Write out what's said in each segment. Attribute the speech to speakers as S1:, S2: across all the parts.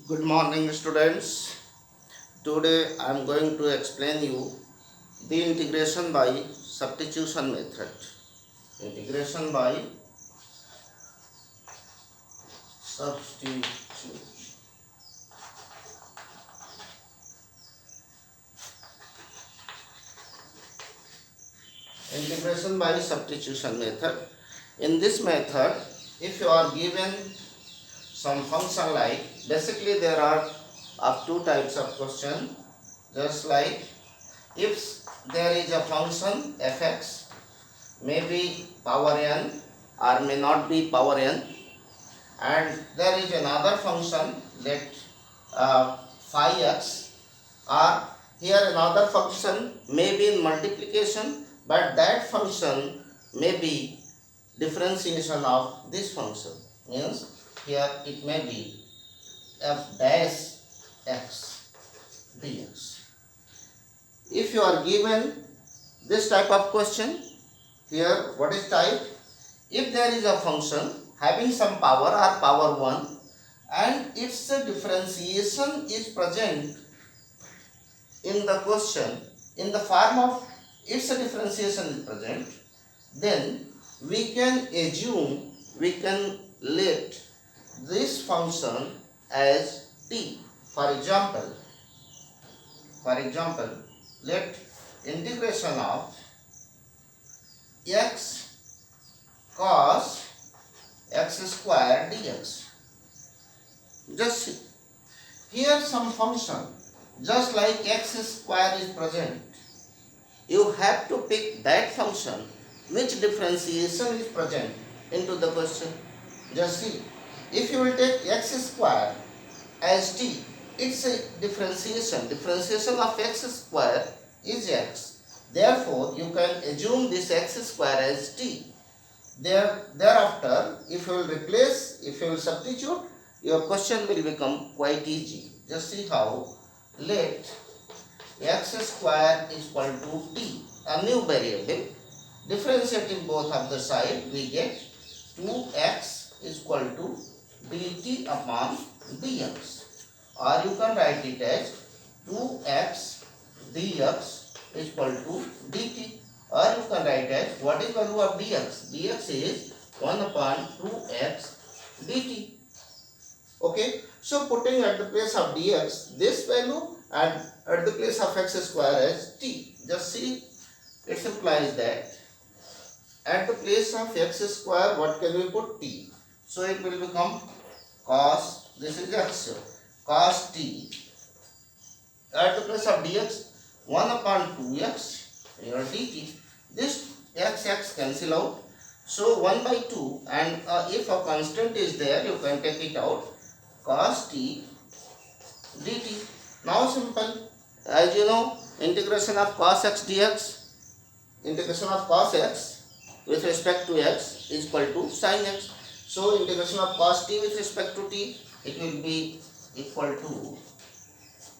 S1: Good morning, students. Today I am going to explain you the integration by substitution method. Integration by substitution. Integration by substitution method. In this method, if you are given some function like, basically there are of two types of question, just like if there is a function fx may be power n or may not be power n, and there is another function let phi x, or here another function may be in multiplication, but that function may be differentiation of this function, means here it may be f dash x dx. If you are given this type of question, here what is type? If there is a function having some power or power 1 and its differentiation is present in the question in the form of its differentiation is present, then we can assume, we can let this function as t. For example, let integration of x cos x square dx. Just see, here some function just like x square is present. You have to pick that function which differentiation is present into the question. Just see, if you will take x square as t, it's a differentiation of x square is x. Therefore, you can assume this x square as t. Thereafter, if you will replace, if you will substitute, your question will become quite easy. Just see how. Let x square is equal to t, a new variable. Differentiating both of the side, we get 2x is equal to dt upon dx. Or you can write it as 2x dx is equal to dt. Or you can write as, what is the value of dx? dx is 1 upon 2x dt. Okay, so putting at the place of dx this value and at the place of x square as t. Just see, it implies that at the place of x square what can we put? T. So it will become cos, this is x, cos t. At the place of dx 1 upon 2x here dt. This x cancel out. So 1 by 2, and if a constant is there you can take it out, cos t dt. Now simple, as you know, integration of cos x dx, integration of cos x with respect to x is equal to sin x. So integration of cos t with respect to t, it will be equal to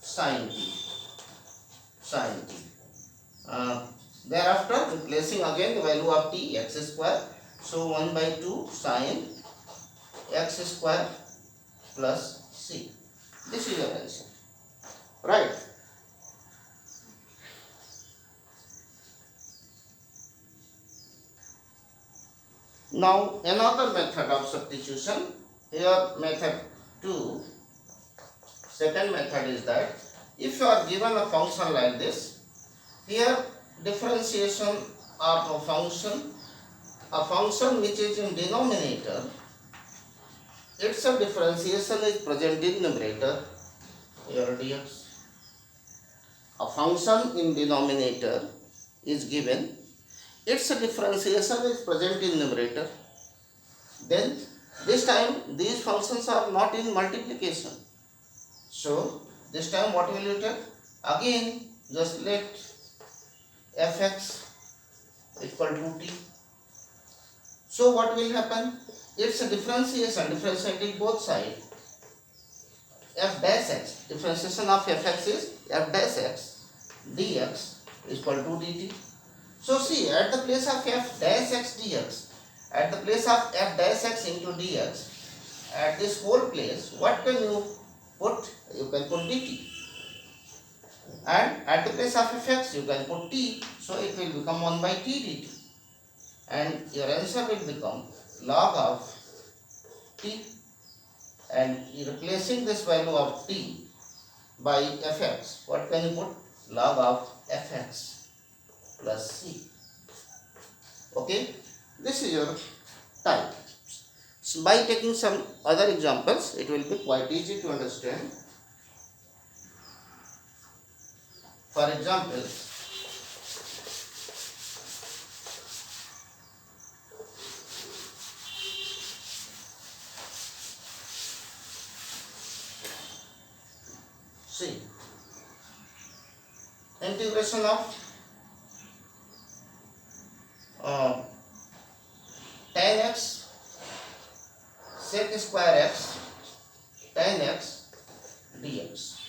S1: sin t. Thereafter replacing again the value of t, x square. So 1 by 2 sin x square plus c. This is your answer. Right. Now another method of substitution. Here method 2. Second method is that if you are given a function like this, here differentiation of a function which is in denominator, its differentiation is present in numerator, here dx. A function in denominator is given, its differentiation is present in numerator. Then this time these functions are not in multiplication. So this time what will you take? Again just let fx equal to t. So what will happen? It's a differentiating both sides. F dash x, differentiation of fx is f dash x dx is equal to dt. So see, at the place of f dash x dx, at the place of f dash x into dx, at this whole place, what can you you can put dt, and at the place of fx you can put t, so it will become 1 by t dt, and your answer will become log of t, and replacing this value of t by fx, what can you put? Log of fx plus c. Okay, this is your type. So by taking some other examples, it will be quite easy to understand. For example, see, integration of tan x sec square x tan x dx.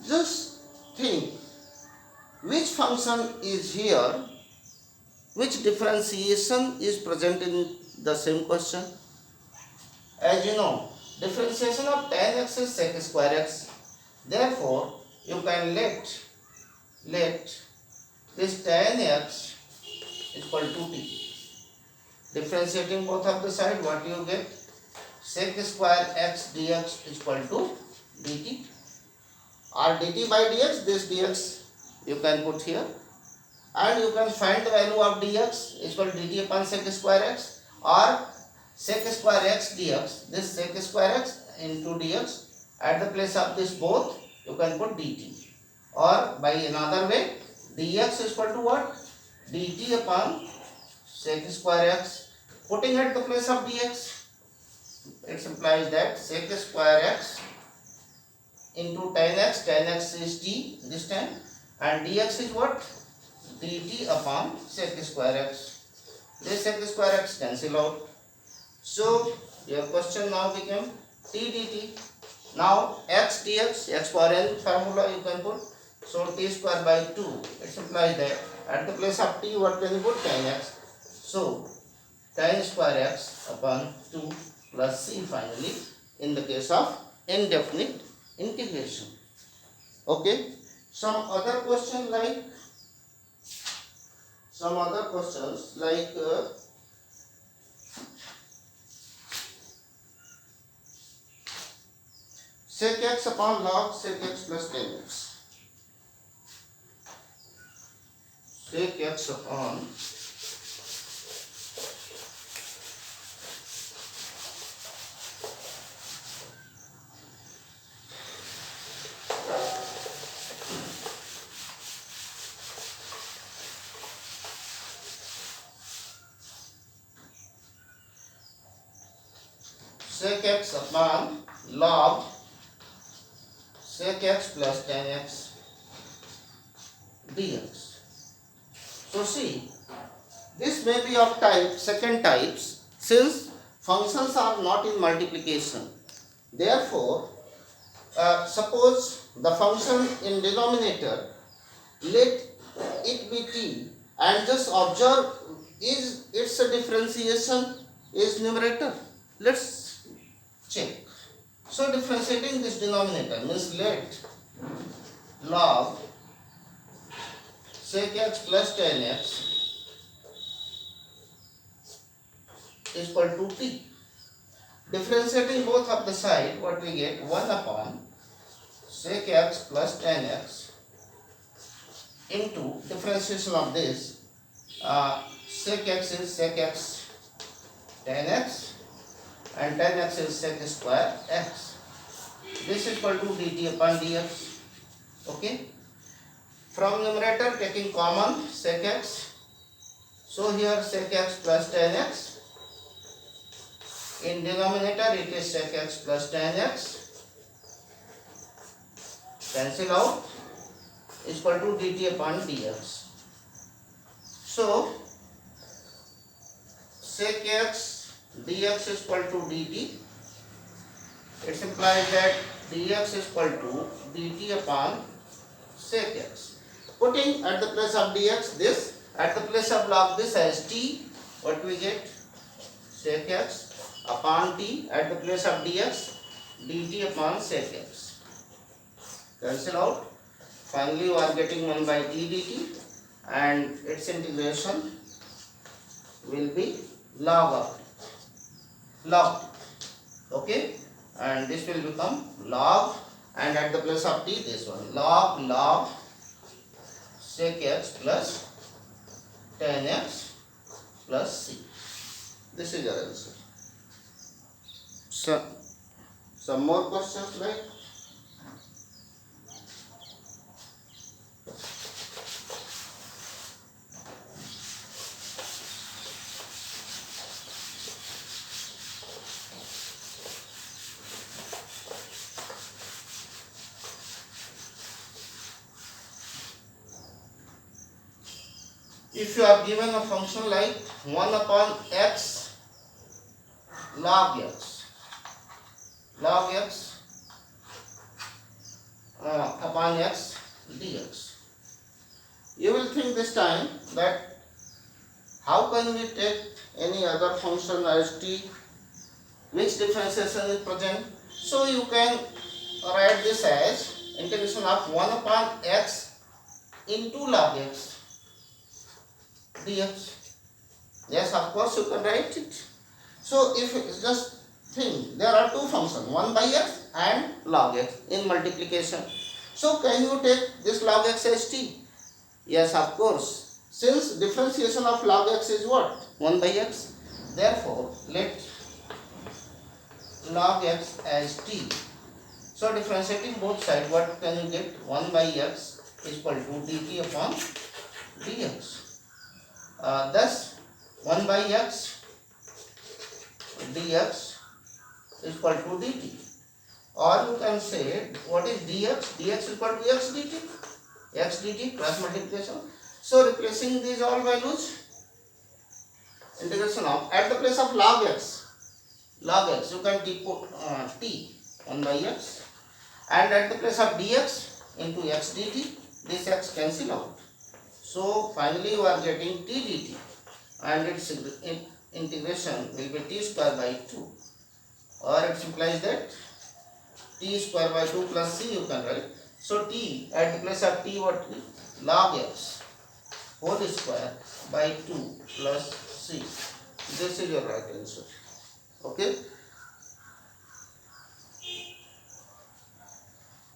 S1: Just think which function is here, which differentiation is present in the same question. As you know, differentiation of tan x is sec square x. Therefore, you can let this tan x is equal to t. Differentiating both of the side, what you get? Sec square x dx is equal to dt, or dt by dx, this dx you can put here, and you can find the value of dx is equal to dt upon sec square x, or sec square x dx, this sec square x into dx, at the place of this both you can put dt, or by another way dx is equal to what? dt upon sec square x. Putting at the place of dx, it implies that sec square x into tan x is t this time, and dx is what? dt upon sec square x. This sec square x cancel out. So your question now became t dt. Now x dx, x power n formula you can put. So t square by 2. It implies that at the place of t, what can you put? Tan x. So tan square x upon 2 plus c finally in the case of indefinite integration. Okay. Some other questions like sec x upon log sec x plus tan x. Sec x upon sec x upon log sec x plus tan x dx. So see, this may be of type second types, since functions are not in multiplication. Therefore, suppose the function in denominator, let it be t, and just observe is its a differentiation is numerator. Let's check. So differentiating this denominator means let log sec x plus tan x is equal to t. Differentiating both of the side, what we get? 1 upon sec x plus tan x into differentiation of this, sec x is sec x tan x and tan x is sec square x. This is equal to dt upon dx. Okay. From numerator taking common sec x, so here sec x plus tan x, in denominator it is sec x plus tan x, cancel out, is equal to dt upon dx. So sec x dx is equal to dt. It implies that dx is equal to dt upon sec x. Putting at the place of dx this, at the place of log this as t, what we get? Sec x upon t, at the place of dx dt upon sec x. Cancel out. Finally, you are getting 1 by t dt, and its integration will be log of log. Okay, and this will become log, and at the place of t, this one log sec x plus tan x plus c. This is your answer. So, some more questions like. If you are given a function like 1 upon x log x upon x dx, you will think this time that how can we take any other function as t which differentiation is present. So you can write this as integration of 1 upon x into log x dx. Yes, of course you can write it. So if you just think, there are two functions, 1 by x and log x in multiplication. So can you take this log x as t? Yes, of course. Since differentiation of log x is what? 1 by x. Therefore, let log x as t. So differentiating both sides, what can you get? 1 by x is equal to dt upon dx. Thus 1 by x dx is equal to dt, or you can say what is dx? Dx is equal to x dt cross multiplication. So replacing these all values, integration of, at the place of log x you can put t 1 by x, and at the place of dx into x dt, this x cancel out. So finally you are getting t dt, and its integration will be t square by 2, or it implies that t square by 2 plus c you can write. So t at the place of t, what is log x whole square by 2 plus c. This is your right answer. Okay.